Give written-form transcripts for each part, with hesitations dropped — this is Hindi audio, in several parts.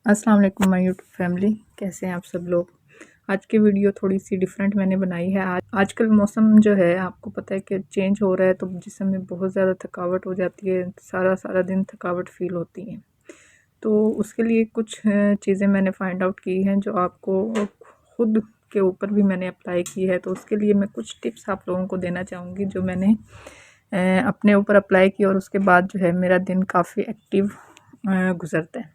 अस्सलाम वालेकुम माय यूट्यूब फैमिली, कैसे हैं आप सब लोग। आज की वीडियो थोड़ी सी डिफरेंट मैंने बनाई है। आजकल मौसम जो है आपको पता है कि चेंज हो रहा है, तो जिसम में बहुत ज़्यादा थकावट हो जाती है, सारा सारा दिन थकावट फील होती है। तो उसके लिए कुछ चीज़ें मैंने फाइंड आउट की हैं जो आपको खुद के ऊपर भी मैंने अप्लाई की है। तो उसके लिए मैं कुछ टिप्स आप लोगों को देना चाहूँगी जो मैंने अपने ऊपर अप्लाई की, और उसके बाद जो है मेरा दिन काफ़ी एक्टिव गुजरता है।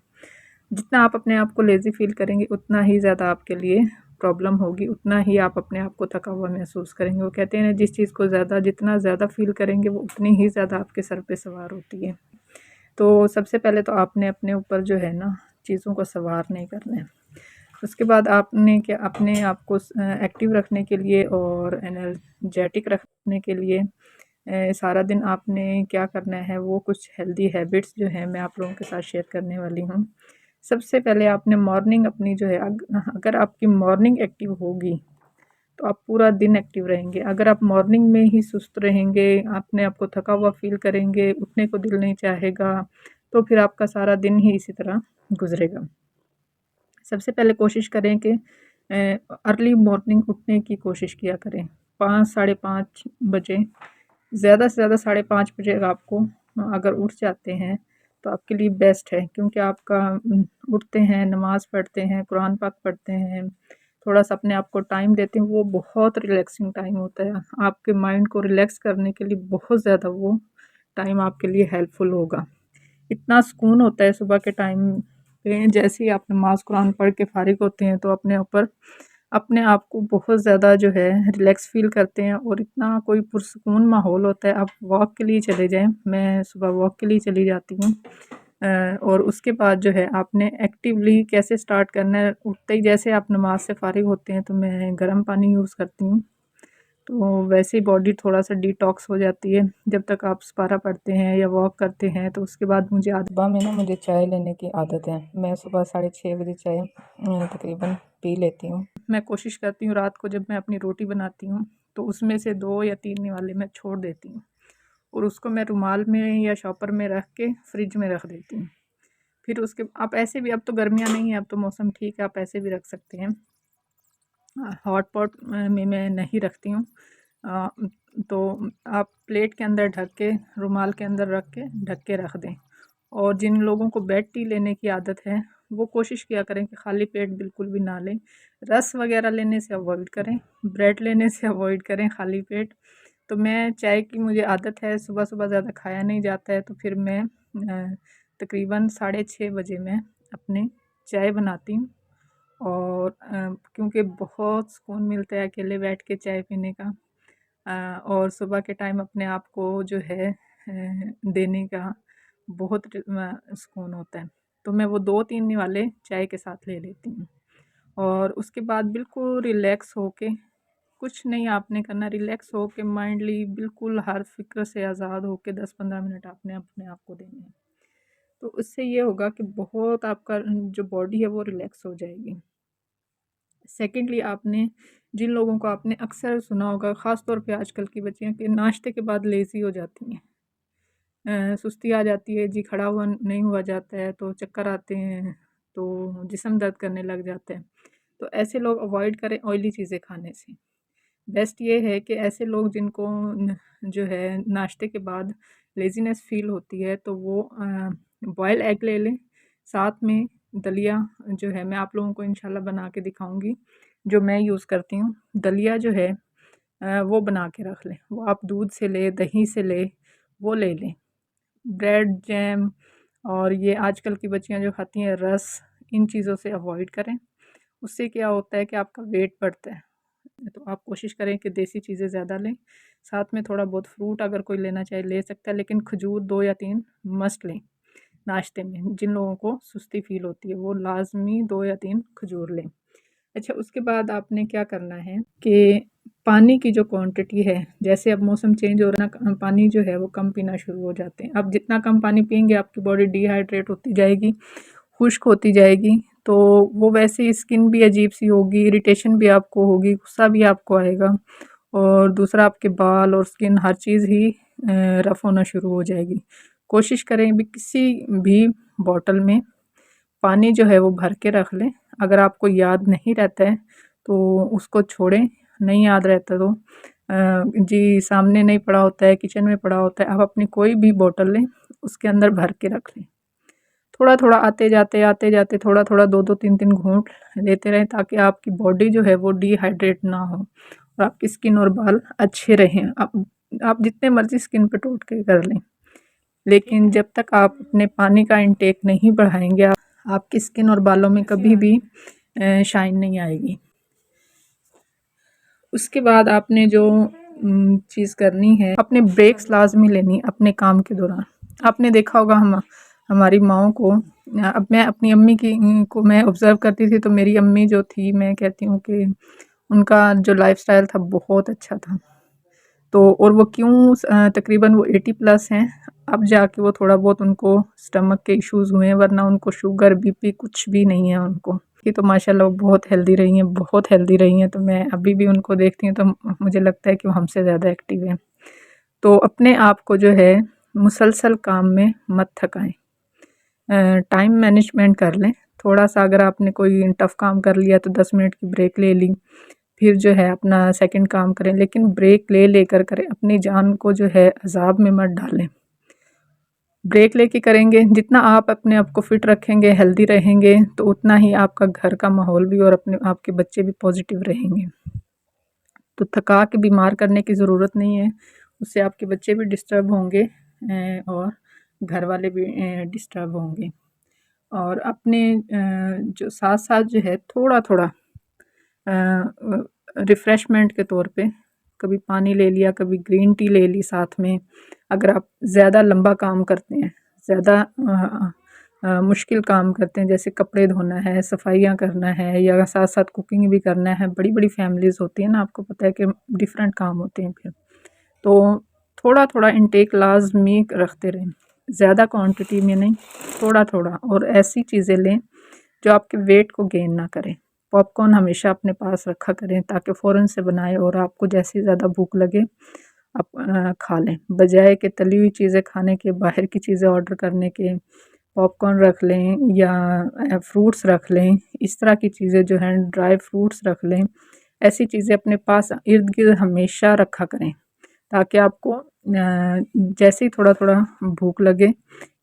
जितना आप अपने आप को लेज़ी फ़ील करेंगे उतना ही ज़्यादा आपके लिए प्रॉब्लम होगी, उतना ही आप अपने आप को थका हुआ महसूस करेंगे। वो कहते हैं ना, जिस चीज़ को जितना ज़्यादा फ़ील करेंगे वो उतनी ही ज़्यादा आपके सर पे सवार होती है। तो सबसे पहले तो आपने अपने ऊपर जो है ना चीज़ों को सवार नहीं करना है। उसके बाद आपने क्या अपने आप को एक्टिव रखने के लिए और एनर्जेटिक रखने के लिए सारा दिन आपने क्या करना है, वो कुछ हेल्दी हैबिट्स जो हैं मैं आप लोगों के साथ शेयर करने वाली हूँ। सबसे पहले आपने मॉर्निंग अपनी जो है अगर आपकी मॉर्निंग एक्टिव होगी तो आप पूरा दिन एक्टिव रहेंगे। अगर आप मॉर्निंग में ही सुस्त रहेंगे, अपने आप को थका हुआ फ़ील करेंगे, उठने को दिल नहीं चाहेगा, तो फिर आपका सारा दिन ही इसी तरह गुज़रेगा। सबसे पहले कोशिश करें कि अर्ली मॉर्निंग उठने की कोशिश किया करें। 5 साढ़े 5 बजे, ज़्यादा से ज़्यादा 5:30 बजे आपको अगर उठ जाते हैं तो आपके लिए बेस्ट है, क्योंकि आपका उठते हैं, नमाज़ पढ़ते हैं, कुरान पाक पढ़ते हैं, थोड़ा-सा अपने आप को टाइम देते हैं, वो बहुत रिलैक्सिंग टाइम होता है। आपके माइंड को रिलैक्स करने के लिए बहुत ज़्यादा वो टाइम आपके लिए हेल्पफुल होगा। इतना सुकून होता है सुबह के टाइम पे, जैसे ही आप नमाज़ कुरान पढ़ के फ़ारिग होते हैं तो अपने आप को बहुत ज़्यादा जो है रिलैक्स फ़ील करते हैं, और इतना कोई पुरसुकून माहौल होता है। आप वॉक के लिए चले जाएँ, मैं सुबह वॉक के लिए चली जाती हूँ। और उसके बाद जो है आपने एक्टिवली कैसे स्टार्ट करना है, उठते ही जैसे आप नमाज़ से फ़ारिग होते हैं तो मैं गर्म पानी यूज़ करती हूँ। तो वैसे ही बॉडी थोड़ा-सा डिटॉक्स हो जाती है। जब तक आप सुपारा पढ़ते हैं या वॉक करते हैं, तो उसके बाद सुबह में ना मुझे चाय लेने की आदत है। मैं सुबह 6:30 बजे चाय तकरीबन पी लेती हूँ। मैं कोशिश करती हूँ रात को जब मैं अपनी रोटी बनाती हूँ तो उसमें से 2 या 3 निवाले मैं छोड़ देती हूँ, और उसको मैं रुमाल में या शॉपर में रख के फ्रिज में रख देती हूँ। फिर उसके आप ऐसे भी, अब तो गर्मियाँ नहीं हैं, अब तो मौसम ठीक है, आप ऐसे भी रख सकते हैं। हॉट पॉट में मैं नहीं रखती हूँ। अ, तो आप प्लेट के अंदर ढक के, रुमाल के अंदर रख के ढक के रख दें। और जिन लोगों को बेड टी लेने की आदत है वो कोशिश किया करें कि खाली पेट बिल्कुल भी ना लें। रस वगैरह लेने से अवॉइड करें, ब्रेड लेने से अवॉइड करें खाली पेट। तो मैं चाय की मुझे आदत है, सुबह सुबह ज़्यादा खाया नहीं जाता है, तो फिर मैं तकरीबन 6:30 बजे मैं अपने चाय बनाती हूँ। और क्योंकि बहुत सुकून मिलता है अकेले बैठ के चाय पीने का, और सुबह के टाइम अपने आप को जो है देने का बहुत सुकून होता है। तो मैं वो 2-3 निवाले चाय के साथ ले लेती हूँ, और उसके बाद बिल्कुल रिलैक्स होके, कुछ नहीं आपने करना, रिलैक्स होके माइंडली बिल्कुल हर फ़िक्र से आज़ाद होके 10-15 मिनट आपने अपने आप को देने हैं। तो उससे ये होगा कि बहुत आपका जो बॉडी है वो रिलैक्स हो जाएगी। सेकेंडली, आपने जिन लोगों को आपने अक्सर सुना होगा, ख़ास तौर पे आजकल की बच्चियाँ, कि नाश्ते के बाद लेज़ी हो जाती हैं, सुस्ती आ जाती है जी, खड़ा हुआ नहीं हुआ जाता है, तो चक्कर आते हैं, तो जिस्म दर्द करने लग जाता है। तो ऐसे लोग अवॉइड करें ऑयली चीज़ें खाने से। बेस्ट ये है कि ऐसे लोग जिनको जो है नाश्ते के बाद लेज़ीनेस फ़ील होती है, तो वो बॉयल एग ले लें, साथ में दलिया जो है मैं आप लोगों को इंशाल्लाह बना के दिखाऊंगी, जो मैं यूज़ करती हूँ। दलिया जो है वो बना के रख लें, वो आप दूध से ले, दही से ले, वो ले लें। ब्रेड, जैम और ये आजकल की बच्चियाँ जो खाती हैं रस, इन चीज़ों से अवॉइड करें। उससे क्या होता है कि आपका वेट बढ़ता है। तो आप कोशिश करें कि देसी चीज़ें ज़्यादा लें, साथ में थोड़ा बहुत फ्रूट अगर कोई लेना चाहे ले सकता है, लेकिन खजूर 2 या 3 मस्ट लें नाश्ते में। जिन लोगों को सुस्ती फ़ील होती है वो लाज़मी 2 या 3 खजूर लें। अच्छा, उसके बाद आपने क्या करना है कि पानी की जो क्वांटिटी है, जैसे अब मौसम चेंज हो रहा है ना, पानी जो है वो कम पीना शुरू हो जाते हैं। अब जितना कम पानी पिएंगे आपकी बॉडी डिहाइड्रेट होती जाएगी, खुश्क होती जाएगी, तो वो वैसे ही स्किन भी अजीब सी होगी, इरिटेशन भी आपको होगी, गुस्सा भी आपको आएगा, और दूसरा आपके बाल और स्किन हर चीज़ ही रफ़ होना शुरू हो जाएगी। कोशिश करें भी किसी भी बॉटल में पानी जो है वो भर के रख लें। अगर आपको याद नहीं रहता है तो उसको छोड़ें, नहीं याद रहता तो जी सामने नहीं पड़ा होता है, किचन में पड़ा होता है, आप अपनी कोई भी बोतल लें, उसके अंदर भर के रख लें। थोड़ा थोड़ा आते जाते थोड़ा थोड़ा 2-2 3-3 घूंट लेते रहें, ताकि आपकी बॉडी जो है वो डिहाइड्रेट ना हो और आपकी स्किन और बाल अच्छे रहें। आप जितने मर्जी स्किन पे टोटके कर लें, लेकिन जब तक आप अपने पानी का इंटेक नहीं बढ़ाएंगे, आपकी स्किन और बालों में कभी भी शाइन नहीं आएगी। उसके बाद आपने जो चीज़ करनी है, अपने ब्रेक्स लाजमी लेनी अपने काम के दौरान। आपने देखा होगा हमारी माओं को, अब मैं अपनी अम्मी की को मैं ऑब्ज़र्व करती थी, तो मेरी अम्मी जो थी, मैं कहती हूँ कि उनका जो लाइफ़स्टाइल था बहुत अच्छा था। तो और वो क्यों तकरीबन वो 80 प्लस हैं, अब जाके वो थोड़ा बहुत उनको स्टमक के इश्यूज़ हुए हैं, वरना उनको शुगर बीपी कुछ भी नहीं है उनको। कि तो माशाल्लाह वो बहुत हेल्दी रही हैं, बहुत हेल्दी रही हैं। तो मैं अभी भी उनको देखती हूँ तो मुझे लगता है कि वो हमसे ज़्यादा एक्टिव हैं। तो अपने आप को जो है मुसलसल काम में मत थकाएं, टाइम मैनेजमेंट कर लें। थोड़ा सा अगर आपने कोई टफ़ काम कर लिया तो 10 मिनट की ब्रेक ले ली, फिर जो है अपना सेकंड काम करें, लेकिन ब्रेक ले लेकर करें। अपनी जान को जो है अज़ाब में मत डालें। ब्रेक लेके करेंगे, जितना आप अपने आप को फिट रखेंगे, हेल्दी रहेंगे, तो उतना ही आपका घर का माहौल भी और अपने आपके बच्चे भी पॉजिटिव रहेंगे। तो थका के बीमार करने की ज़रूरत नहीं है, उससे आपके बच्चे भी डिस्टर्ब होंगे और घर वाले भी डिस्टर्ब होंगे। और अपने जो साथ साथ जो है थोड़ा थोड़ा रिफ़्रेशमेंट के तौर पे कभी पानी ले लिया, कभी ग्रीन टी ले ली साथ में। अगर आप ज़्यादा लंबा काम करते हैं, ज़्यादा मुश्किल काम करते हैं, जैसे कपड़े धोना है, सफाइयाँ करना है, या साथ साथ कुकिंग भी करना है, बड़ी बड़ी फैमिलीज़ होती है ना, आपको पता है कि डिफरेंट काम होते हैं फिर, तो थोड़ा थोड़ा इंटेक लाजमी रखते रहें, ज़्यादा क्वांटिटी में नहीं, थोड़ा थोड़ा। और ऐसी चीज़ें लें जो आपके वेट को गेन ना करें। पॉपकॉर्न हमेशा अपने पास रखा करें, ताकि फ़ौरन से बनाएं और आपको जैसी ज़्यादा भूख लगे आप खा लें, बजाय कि तली हुई चीज़ें खाने के, बाहर की चीज़ें ऑर्डर करने के। पॉपकॉर्न रख लें या फ्रूट्स रख लें, इस तरह की चीज़ें जो हैं, ड्राई फ्रूट्स रख लें। ऐसी चीज़ें अपने पास इर्द गिर्द हमेशा रखा करें, ताकि आपको जैसे ही थोड़ा थोड़ा भूख लगे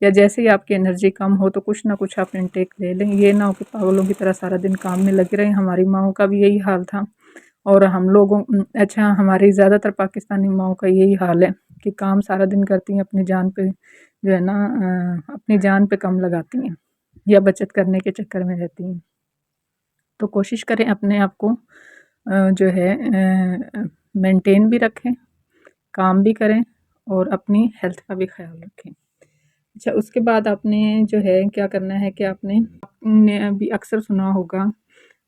या जैसे ही आपकी एनर्जी कम हो तो कुछ ना कुछ आप इंटेक ले लें। ये ना हो कि पागलों की तरह सारा दिन काम में लगे रहें। हमारी माओं का भी यही हाल था, और हम लोगों अच्छा, हमारी ज़्यादातर पाकिस्तानी माओं का यही हाल है कि काम सारा दिन करती हैं, अपनी जान पे जो है ना अपनी जान पे कम लगाती हैं या बचत करने के चक्कर में रहती हैं। तो कोशिश करें अपने आप को जो है मेंटेन भी रखें, काम भी करें और अपनी हेल्थ का भी ख्याल रखें। अच्छा, उसके बाद आपने जो है क्या करना है कि आपने अभी अक्सर सुना होगा,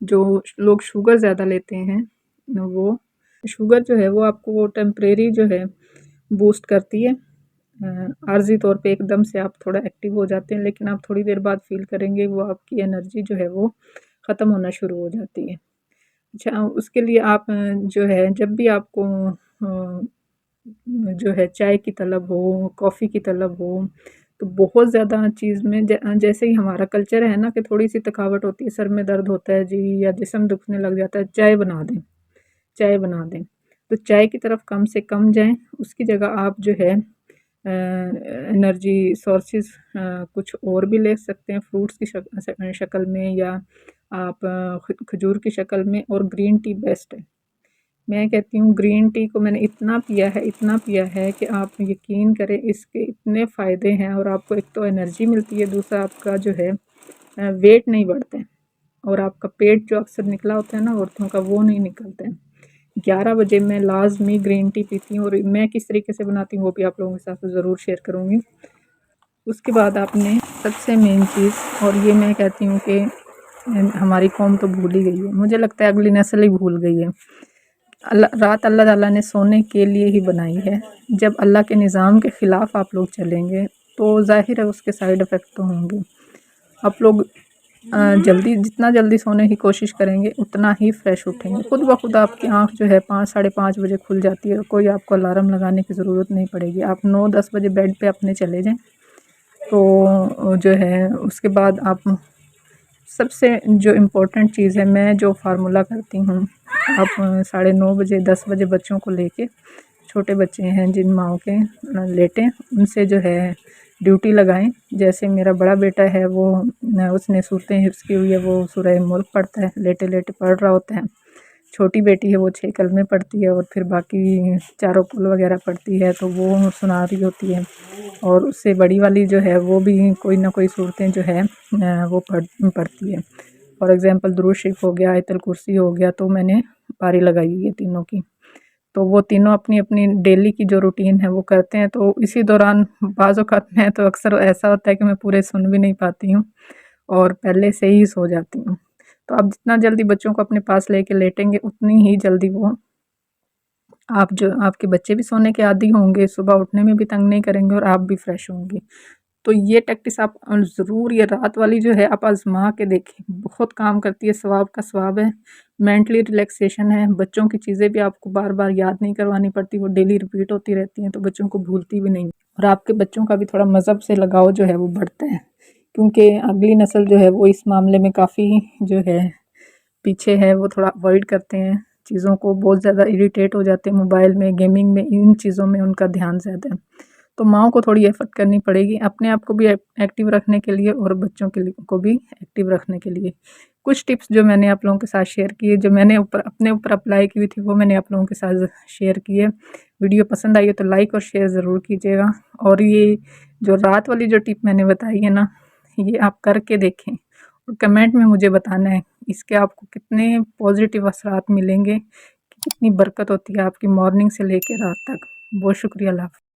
जो लोग शुगर ज़्यादा लेते हैं, वो शुगर जो है वो आपको वो टेम्परेरी जो है बूस्ट करती है। आर्जी तौर पे एकदम से आप थोड़ा एक्टिव हो जाते हैं, लेकिन आप थोड़ी देर बाद फील करेंगे वो आपकी एनर्जी जो है वो ख़त्म होना शुरू हो जाती है। अच्छा, उसके लिए आप जो है जब भी आपको जो है चाय की तलब हो, कॉफ़ी की तलब हो, तो बहुत ज़्यादा चीज़ में जैसे ही हमारा कल्चर है ना कि थोड़ी-सी थकावट होती है, सर में दर्द होता है जी, या जिस्म दुखने लग जाता है, चाय बना दें, चाय बना दें। तो चाय की तरफ कम से कम जाएँ, उसकी जगह आप जो है एनर्जी सोर्सेज़ कुछ और भी ले सकते हैं, फ्रूट्स की शक्ल में, या आप खजूर की शक्ल में। और ग्रीन टी बेस्ट है। मैं कहती हूँ ग्रीन टी को मैंने इतना पिया है कि आप यकीन करें, इसके इतने फ़ायदे हैं। और आपको एक तो एनर्जी मिलती है, दूसरा आपका जो है वेट नहीं बढ़ता है, और आपका पेट जो अक्सर निकला होता है ना औरतों का, वो नहीं निकलता है। 11 बजे मैं लाज़मी ग्रीन टी पीती हूँ, और मैं किस तरीके से बनाती हूँ वो भी आप लोगों के साथ ज़रूर शेयर करूँगी। उसके बाद आपने सबसे मेन चीज़, और ये मैं कहती हूँ कि हमारी कौम तो भूल ही गई है, मुझे लगता है अगली नस्ल ही भूल गई है। रात अल्लाह ताला ने सोने के लिए ही बनाई है। जब अल्लाह के निज़ाम के ख़िलाफ़ आप लोग चलेंगे तो ज़ाहिर है उसके साइड इफ़ेक्ट तो होंगे। आप लोग जितना जल्दी सोने की कोशिश करेंगे उतना ही फ्रेश उठेंगे। खुद ब खुद आपकी आँख जो है 5 साढ़े 5 बजे खुल जाती है, कोई आपको अलार्म लगाने की ज़रूरत नहीं पड़ेगी। आप 9-10 बजे बेड पे अपने चले जाएँ, तो जो है उसके बाद आप सबसे जो इम्पोर्टेंट चीज़ है, मैं जो फार्मूला करती हूँ, आप 9:30 बजे 10 बजे बच्चों को लेके, छोटे बच्चे हैं जिन माँओं के लेटें, उनसे जो है ड्यूटी लगाएं। जैसे मेरा बड़ा बेटा है, वो उसने सूरतें हिफ्ज़ की हुई है, वो सूरह मुल्क पढ़ता है, लेटे लेटे पढ़ रहा होता है। छोटी बेटी है, वो 6 कलमे पढ़ती है और फिर बाकी चारों कुल वगैरह पढ़ती है, तो वो सुना रही होती है। और उससे बड़ी वाली जो है वो भी कोई ना कोई सूरतें जो है वो पढ़ती है। फॉर एग्ज़ाम्पल दुरूद शरीफ हो गया, आयतुल कुर्सी हो गया, तो मैंने पारी लगाई हुई है तीनों की। तो वो तीनों अपनी अपनी डेली की जो रूटीन है वो करते हैं। तो इसी दौरान बाज़ औक़ात में तो अक्सर ऐसा होता है कि मैं पूरे सुन भी नहीं पाती हूँ और पहले से ही सो जाती हूँ। तो आप जितना जल्दी बच्चों को अपने पास लेके लेटेंगे, उतनी ही जल्दी वो आपके बच्चे भी सोने के आदी होंगे, सुबह उठने में भी तंग नहीं करेंगे और आप भी फ्रेश होंगी। तो ये प्रैक्टिस आप ज़रूर, ये रात वाली जो है आप आज़मा के देखें, बहुत काम करती है, सवाब का सवाब है, मेंटली रिलैक्सेशन है। बच्चों की चीज़ें भी आपको बार बार याद नहीं करवानी पड़ती, वो डेली रिपीट होती रहती हैं, तो बच्चों को भूलती भी नहीं। और आपके बच्चों का भी थोड़ा मज़हब से लगाव जो है वो बढ़ता है, क्योंकि अगली नस्ल जो है वो इस मामले में काफ़ी जो है पीछे है, वो थोड़ा अवॉइड करते हैं चीज़ों को, बहुत ज़्यादा इरिटेट हो जाते हैं मोबाइल में, गेमिंग में, इन चीज़ों में उनका ध्यान ज़्यादा है। तो माँओं को थोड़ी एफ़र्ट करनी पड़ेगी अपने आप को भी एक्टिव रखने के लिए और बच्चों के लिए को भी एक्टिव रखने के लिए। कुछ टिप्स जो मैंने आप लोगों के साथ शेयर की है, जो मैंने अपने ऊपर अप्लाई की हुई थी, वो मैंने आप लोगों के साथ शेयर की है। वीडियो पसंद आई है तो लाइक और शेयर ज़रूर कीजिएगा। और ये जो रात वाली जो टिप मैंने बताई है ना, ये आप करके देखें और कमेंट में मुझे बताना है इसके आपको कितने पॉजिटिव असरात मिलेंगे, कितनी बरकत होती है आपकी मॉर्निंग से लेकर रात तक। बहुत शुक्रिया, अल्लाह हाफ़िज़।